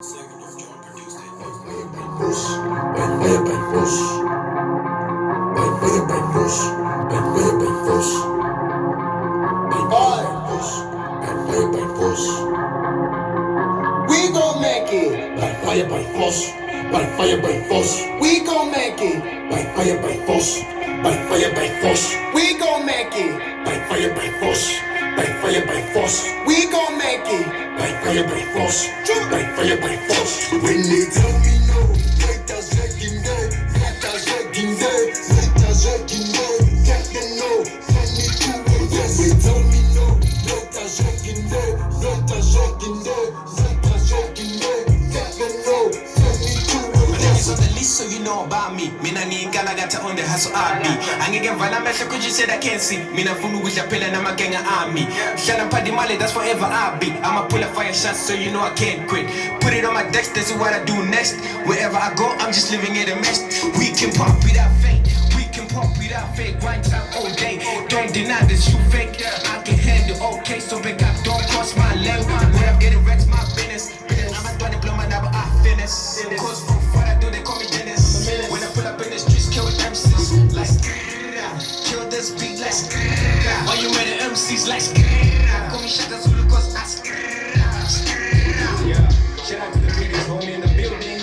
Second of John produced it. By force, by force, by fire by force, by force. We gon' make it. By fire by force, by fire by force, We gon' make it. by fire by force, by fire by force, We gon' make it. by fire by force, by fire by force, We gon' make it. by fire by force, by fire by force. When they tell me no, let us let him go, let us let him go, let us let him go, let them know, send me to a yes. They tell me no, let us let him go, let us let him go, let us let him go, let them know, send me to a My name is yes. on the list, so you know about me. Mina ni Galagata on the hustle RB. Angeke mvala mehlo cause you said I can't see. Mina funu kudla phela namagenga ami. Hlala mphadimale, that's forever I'll be. I'ma pull a fire shot so you know I can't quit. Put it on my decks, this is what I do next. Wherever I go, I'm just living in a mess. We can pop without fake. We can pop without fake. Grind time all day. Don't deny this, you fake. I can handle okay, so big up, don't cross my lane. When I'm getting wrecked, my business. I'm a trying to blow my number, I finish. Cause what I do, they call me Dennis. When I pull up in the streets, kill MCs like kill this beat like why you made the MCs like call me Shaka Zulu cause I yeah. Shout out to the biggest homie in the building.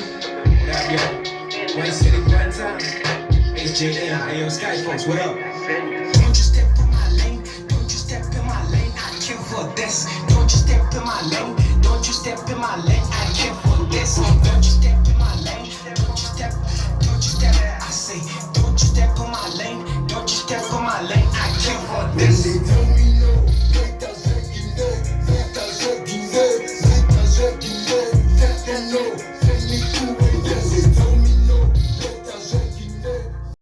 Yeah, yo. White City Grand Time. HJM, Ayo Sky folks, what up? Don't you step in my lane, don't you step in my lane, I kill for this. Don't you step in my lane, don't you step in my lane, I kill for this. Don't you step